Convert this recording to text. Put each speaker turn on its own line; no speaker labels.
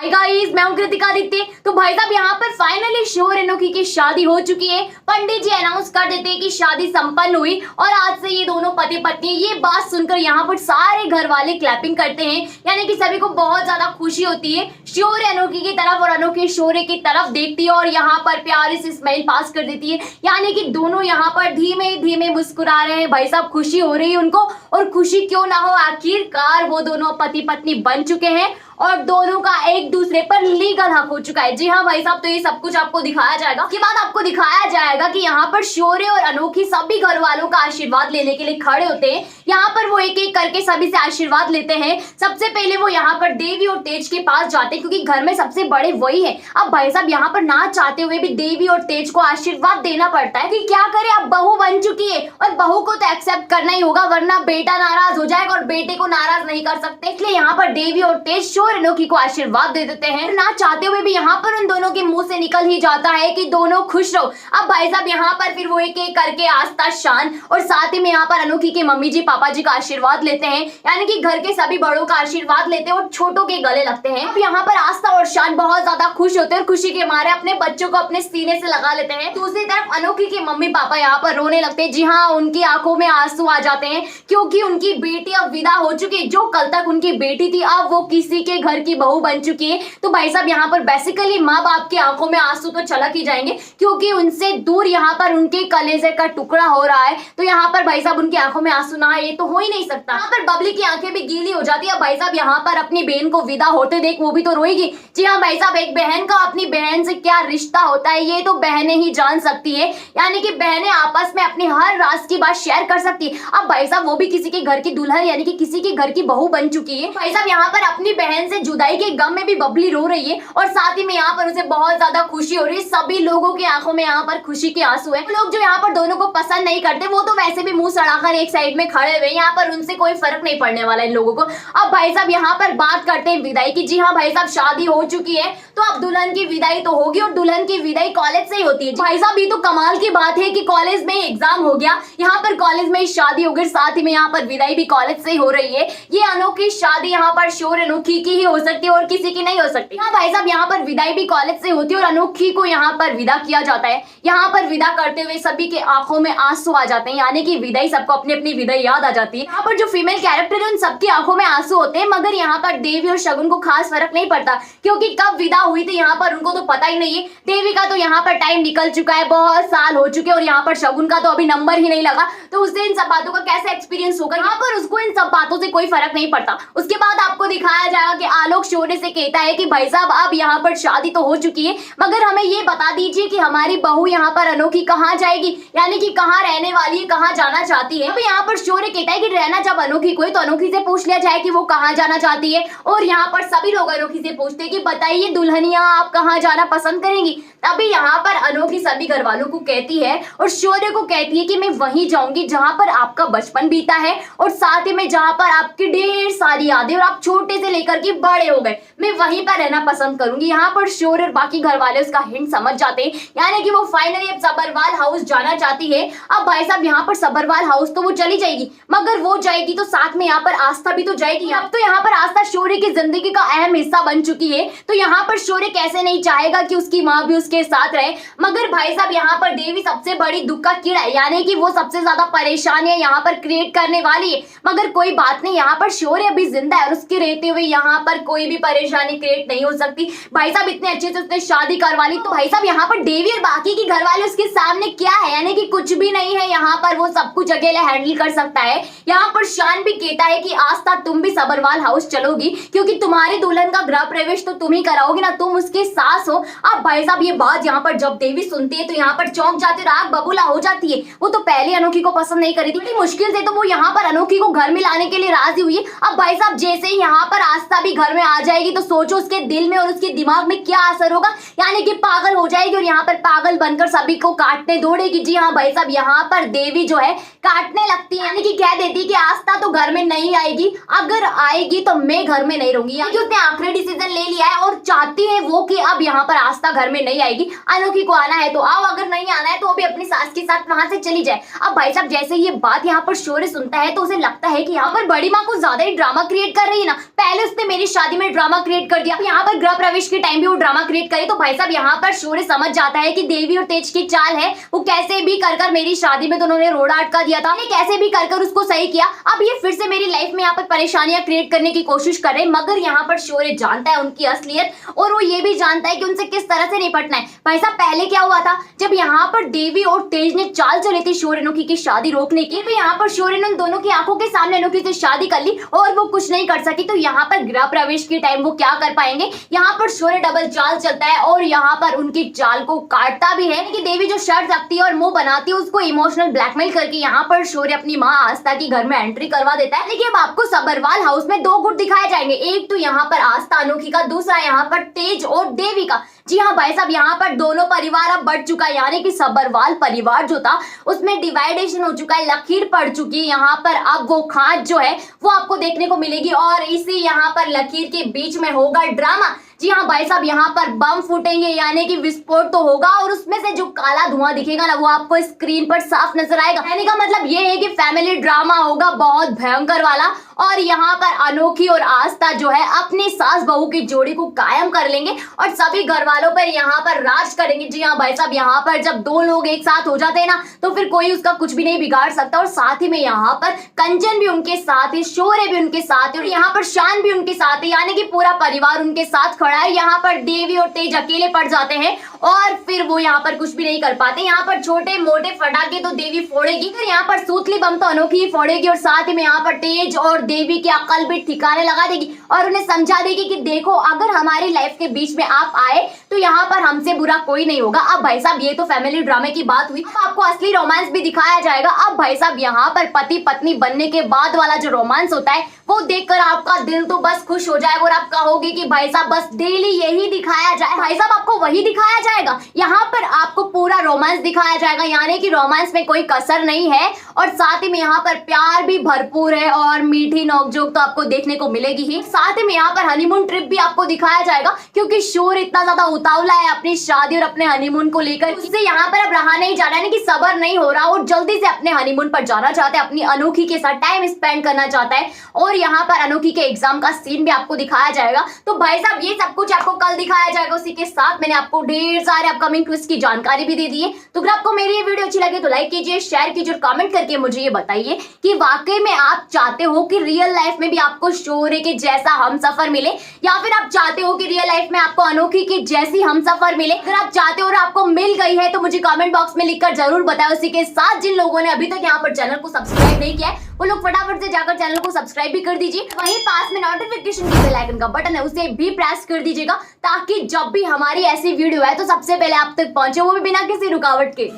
Hi guys, मैं हूं कृतिका आदित्य। तो भाई साहब यहाँ पर फाइनली शोर अनोखी की शादी हो चुकी है। पंडित जी अनाउंस कर देते हैं कि शादी संपन्न हुई और आज से ये दोनों पति पत्नी। ये बात सुनकर यहाँ पर सारे घर वाले क्लैपिंग करते हैं, यानी कि सभी को बहुत ज्यादा खुशी होती है। शोर अनोखी की तरफ और अनोखी शोरे की तरफ देखती है और यहाँ पर प्यारी सी स्माइल पास कर देती है, यानी कि दोनों यहाँ पर धीमे धीमे मुस्कुरा रहे हैं। भाई साहब खुशी हो रही है उनको, और खुशी क्यों ना हो, आखिरकार वो दोनों पति पत्नी बन चुके हैं और दोनों का एक दूसरे पर लीगल हक हो चुका है। जी हाँ भाई साहब, तो ये सब कुछ आपको दिखाया जाएगा। इसके बाद आपको दिखाया जाएगा कि यहाँ पर शोरे और अनोखी सभी घर वालों का आशीर्वाद लेने के लिए खड़े होते हैं। यहाँ पर वो एक एक करके सभी से आशीर्वाद लेते हैं। सबसे पहले वो यहाँ पर देवी और तेज के पास जाते हैं, क्योंकि घर में सबसे बड़े वही है। अब भाई साहब यहाँ पर ना चाहते हुए भी देवी और तेज को आशीर्वाद देना पड़ता है कि क्या करे, अब बहू बन चुकी है और बहू को तो एक्सेप्ट करना ही होगा, वरना बेटा नाराज हो जाएगा और बेटे को नाराज नहीं कर सकते। इसलिए यहाँ पर देवी और तेज अनोखी को आशीर्वाद दे देते हैं। ना चाहते हुए भी यहाँ पर उन दोनों के मुंह से निकल ही जाता है कि दोनों खुश रहो। अब भाई साहब यहाँ पर फिर वो एक एक करके आस्था, शान और साथ ही में यहाँ पर अनोखी के मम्मी जी पापा जी का आशीर्वाद लेते हैं, यानी कि घर के सभी बड़ों का आशीर्वाद लेते हैं और छोटों के गले लगते हैं। अब यहाँ पर आस्था और शान बहुत ज्यादा खुश होते हैं और खुशी के मारे अपने बच्चों को अपने सीने से लगा लेते हैं। दूसरी तरफ अनोखी के मम्मी पापा यहाँ पर रोने लगते हैं। जी हाँ, उनकी आंखों में आंसू आ जाते हैं, क्योंकि उनकी बेटी अब विदा हो चुकी। जो कल तक उनकी बेटी थी, अब वो किसी के घर की बहू बन चुकी है। तो भाई साहब यहाँ पर बेसिकली माँ बाप की आंखों में आंसू तो छलक ही जाएंगे, क्योंकि उनसे दूर यहाँ पर उनके कलेजे का टुकड़ा हो रहा है। तो यहाँ पर भाई साहब उनकी आंखों में आंसू ना आए, ये तो हो ही नहीं सकता। यहाँ पर बबली की आंखें भी गीली हो जाती है। भाई साहब यहाँ पर अपनी बहन को विदा होते देख वो भी तो रोएगी। जी हाँ भाई साहब, एक बहन का अपनी बहन से क्या रिश्ता होता है ये तो बहनें ही जान सकती है, यानी कि बहनें आपस में अपनी हर राज की बात शेयर कर सकती है। अब भाई साहब वो भी किसी के घर की दुल्हन, यानी कि किसी के घर की बहू बन चुकी है। भाई साहब यहाँ पर अपनी बहन से जुदाई के गम में भी बबली रो रही है और साथ ही में यहाँ पर उसे बहुत ज्यादा खुशी हो रही है। सभी लोगों की आंखों में यहाँ पर खुशी के आंसू है। लोग जो यहाँ पर दोनों को पसंद नहीं करते वो तो वैसे भी मुंह सड़ाकर एक साइड में खड़े हुए, यहाँ पर उनसे कोई फर्क नहीं पड़ने वाला इन लोगों को। अब भाई साहब यहाँ पर बात करते हैं विदाई की। जी हाँ भाई साहब, शादी हो चुकी है तो अब दुल्हन की विदाई तो होगी और दुल्हन की विदाई कॉलेज से ही होती है। भाई साहब ये तो कमाल की बात है कि कॉलेज में एग्जाम हो गया, यहाँ पर कॉलेज में शादी हो गई, साथ ही में यहाँ पर विदाई भी कॉलेज से ही हो रही है। ये अनोखी शादी यहाँ पर शोर अनोखी की ही हो सकती है और किसी की नहीं हो सकती। हाँ भाई साहब यहाँ पर विदाई भी कॉलेज से होती है और अनोखी को यहाँ पर विदा किया जाता है। यहाँ पर विदा करते हुए सभी के आंखों में आंसू आ जाते हैं, यानी कि विदाई सबको अपनी अपनी विदाई याद आ जाती है। यहाँ पर जो फीमेल कैरेक्टर है उन सबकी आंखों में आंसू होते हैं, मगर यहाँ पर देवी और शगुन को खास फर्क नहीं पड़ता, क्योंकि कब विदा हुई थी यहाँ पर उनको तो पता ही नहीं है। देवी का तो यहाँ पर टाइम निकल चुका है, बहुत साल हो चुके, और यहाँ पर शगुन का तो अभी नंबर ही नहीं लगा, तो उससे इन सब बातों का कैसे एक्सपीरियंस होगा। यहाँ पर उसको इन सब बातों से कोई फर्क नहीं पड़ता। उसके बाद आपको दिखाया जाएगा कि आलोक शोरे से कहता है कि भाई साहब अब यहाँ पर शादी तो हो चुकी है, मगर हमें ये बता दीजिए कि हमारी बहू यहाँ पर अनोखी कहाँ जाएगी, यानी कि कहाँ रहने वाली है, कहाँ जाना चाहती है। अब यहाँ पर शोरे कहता है कि रहना जब अनोखी को है तो अनोखी से पूछ लिया जाए कि वो कहाँ जाना चाहती है। और यहाँ पर सभी लोग अनोखी से पूछते हैं कि बताइए दुल्हनिया आप कहाँ जाना पसंद करेंगी। तभी यहाँ पर अनोखी सभी घर वालों को कहती है और शोरे को कहती है कि मैं वहीं जाऊंगी जहाँ पर आपका बचपन बीता है और साथ ही में जहाँ पर आपकी ढेर सारी यादें और आप छोटे से लेकर के बड़े हो गए, मैं वहीं पर रहना पसंद करूंगी। यहाँ पर शोर और बाकी घर वाले उसका हिंट समझ जाते हैं, यानी कि वो फाइनली अब सबरवाल हाउस जाना चाहती है। अब भाई साहब यहाँ पर सबरवाल हाउस तो वो चली जाएगी, मगर वो जाएगी तो साथ में यहाँ पर आस्था भी तो जाएगी। अब तो यहाँ पर आस्था शोरे की जिंदगी का अहम हिस्सा बन चुकी है, तो यहाँ पर शोरे कैसे नहीं चाहेगा कि उसकी माँ भी उसके साथ रहे। मगर भाई साहब यहाँ पर देवी सबसे बड़ी दुख का कीड़ा है, यानी कि वो सबसे ज्यादा परेशानियां यहाँ पर क्रिएट करने वाली है। मगर कोई बात नहीं, यहाँ पर शोरे अभी जिंदा है और उसके रहते हुए यहाँ पर कोई भी परेशानी क्रिएट नहीं हो सकती। भाई साहब इतने अच्छे से उसने शादी करवा ली, तो भाई साहब यहाँ पर देवी और बाकी की घर वाले उसके सामने क्या है, यानी कि कुछ भी नहीं है। यहाँ पर वो सब कुछ अकेले हैंडल कर सकता है। यहाँ पर शान भी कहता है कि आस्था तुम भी सबरवाल हाउस चलोगी, क्योंकि तुम्हारी दुल्हन का गृह प्रवेश तो तुम ही कराओगी ना, तुम उसके सास हो। अब भाई साहब ये बात यहाँ पर जब देवी सुनती है तो यहाँ पर चौंक जाती है, आग बबूला हो जाती है। वो तो पहले अनोखी को पसंद नहीं करी थी, बड़ी मुश्किल से तो वो यहाँ पर अनोखी को घर में लाने के लिए राजी हुई। अब भाई साहब जैसे ही यहाँ पर आस्था भी घर में आ जाएगी तो सोचो उसके दिल में और उसके दिमाग में क्या असर होगा, यानी कि पागल हो जाएगी और यहाँ पर पागल बनकर सभी को काटने दौड़ेगी। जी हाँ भाई साहब यहाँ पर देवी जो है काटने लगती है, यानी कि कह देती है कि आस्था तो घर में नहीं आएगी, अगर आएगी तो मैं घर में नहीं रहूंगी। यानी कि उसने आखिरी डिसीजन ले लिया है और चाहती है वो कि अब यहाँ पर आस्था घर में नहीं आएगी, अनोखी को आना है तो आओ, अगर नहीं आना है तो वो भी अपनी सास के साथ वहां से चली जाए। अब भाई साहब जैसे ये बात यहाँ पर शोरे सुनता है तो उसे लगता है कि यहाँ पर बड़ी माँ को ज्यादा ही ड्रामा क्रिएट कर रही है ना। पहले उसने मेरे मेरी शादी में ड्रामा क्रिएट कर दिया। यहाँ पर गृह प्रवेश के टाइम भी वो ड्रामा क्रिएट करे। तो भाई साहब यहाँ पर शौर्य समझ जाता है कि देवी और तेज की चाल है, वो कैसे भी कर मेरी शादी में तो उन्होंने रोड़ा अटका दिया था, कैसे भी कर उसको सही किया। अब ये फिर से मेरी लाइफ में यहाँ पर परेशानियां क्रिएट करने की कोशिश कर रहे हैं। मगर यहाँ पर शौर्य जानता है उनकी असलियत और वो ये भी जानता है कि उनसे किस तरह से निपटना है। भाई साहब पहले क्या हुआ था, जब यहाँ पर देवी और तेज ने चाल चली थी शौर्य अनोखी की शादी रोकने की, तो यहाँ पर शौर्य ने दोनों की आंखों के सामने अनोखी से शादी कर ली और वो कुछ नहीं कर सकी। तो यहाँ पर गृह प्रवेश के टाइम वो क्या कर पाएंगे, यहाँ पर शौर्य डबल चाल चलता है और यहाँ पर उनकी चाल को काटता भी है कि देवी जो शर्त रखती है और मुंह बनाती है उसको इमोशनल ब्लैकमेल करके यहाँ पर शौर्य अपनी माँ आस्था की घर में एंट्री करवा देता है। लेकिन अब आपको सबरवाल हाउस में दो गुट दिखाए जाएंगे, एक तो यहाँ पर आस्था अनोखी का, दूसरा यहाँ पर तेज और देवी का। जी हाँ भाई साहब यहाँ पर दोनों परिवार अब बढ़ चुका है, यानी कि सबरवाल परिवार जो था उसमें डिवाइडेशन हो चुका है, लकीर पड़ चुकी है। यहाँ पर अब वो खांच जो है वो आपको देखने को मिलेगी और इसी यहाँ पर लकीर के बीच में होगा ड्रामा। जी हाँ भाई साहब यहाँ पर बम फूटेंगे, यानी कि विस्फोट तो होगा और उसमें से जो काला धुआं दिखेगा ना वो आपको स्क्रीन पर साफ नजर आएगा। कहने का मतलब ये है कि फैमिली ड्रामा होगा बहुत भयंकर वाला और यहाँ पर अनोखी और आस्था जो है अपनी सास बहू की जोड़ी को कायम कर लेंगे और सभी घर वालों पर यहाँ पर राज करेंगे। जी हाँ भाई साहब यहाँ पर जब दो लोग एक साथ हो जाते हैं ना तो फिर कोई उसका कुछ भी नहीं बिगाड़ सकता। और साथ ही में यहाँ पर कंचन भी उनके साथ है, शौर्य भी उनके साथ है और यहाँ पर शान भी उनके साथ है, यानी कि पूरा परिवार उनके साथ खड़ा है। यहाँ पर देवी और तेज अकेले पड़ जाते हैं और फिर वो यहाँ पर कुछ भी नहीं कर पाते। यहाँ पर छोटे मोटे फटाके तो देवी फोड़ेगी, फिर यहाँ पर सूतली बम तो अनोखी ही फोड़ेगी और साथ ही में यहाँ पर तेज और देवी की अकल भी ठिकाने लगा देगी और उन्हें समझा देगी कि देखो अगर हमारी लाइफ के बीच में आप आए तो यहाँ पर हमसे बुरा कोई नहीं होगा। अब भाई साहब ये तो फैमिली ड्रामे की बात हुई, अब आपको असली रोमांस भी दिखाया जाएगा। अब भाई साहब यहाँ पर पति पत्नी बनने के बाद वाला जो रोमांस होता है वो देखकर आपका दिल तो बस खुश हो जाएगा और आप कहोगे कि भाई साहब बस डेली यही दिखाया जाए। भाई साहब आपको वही दिखाया जाएगा, यहाँ पर आपको पूरा रोमांस दिखाया जाएगा, यानी कि रोमांस में कोई कसर नहीं है और साथ ही में यहाँ पर प्यार भी भरपूर है और मीठी नोकझोंक तो आपको देखने को मिलेगी ही। साथ ही में यहाँ पर हनीमून ट्रिप भी आपको दिखाया जाएगा क्योंकि शौर्य इतना ज्यादा उतावला है अपनी शादी और अपने हनीमून को लेकर, उससे यहाँ पर अब रहा नहीं जा रहा है, कि सबर नहीं हो रहा और जल्दी से अपने हनीमून पर जाना चाहता है, अपनी अनोखी के साथ टाइम स्पेंड करना चाहता है। और यहाँ पर अनोखी के एग्जाम का सीन भी आपको दिखाया जाएगा। तो भाई साहब ये सब कुछ आपको कल दिखाया जाएगा, उसी के साथ मैंने आपको ढेर सारे अपकमिंग ट्विस्ट की जानकारी भी दे दी है। तो अगर आपको मेरी ये वीडियो अच्छी लगे तो लाइक कीजिए, शेयर कीजिए और कमेंट करके मुझे ये बताइए कि वाकई में आप चाहते हो कि रियल लाइफ में भी आपको शौर्य के जैसा हमसफर मिले या फिर आप चाहते हो कि रियल लाइफ में आपको अनोखी की जैसी हमसफर मिले। अगर आप चाहते हो और आपको मिल गई है तो मुझे कमेंट बॉक्स में लिखकर जरूर बताएं। उसी के साथ जिन लोगों ने अभी तक यहाँ पर चैनल को सब्सक्राइब नहीं किया है वो लोग फटाफट से जाकर चैनल को सब्सक्राइब भी कर दीजिए। वहीं पास में नोटिफिकेशन के बेल आइकन का बटन है उसे भी प्रेस कर दीजिएगा ताकि जब भी हमारी ऐसी वीडियो है तो सबसे पहले आप तक पहुंचे, वो भी बिना किसी रुकावट के।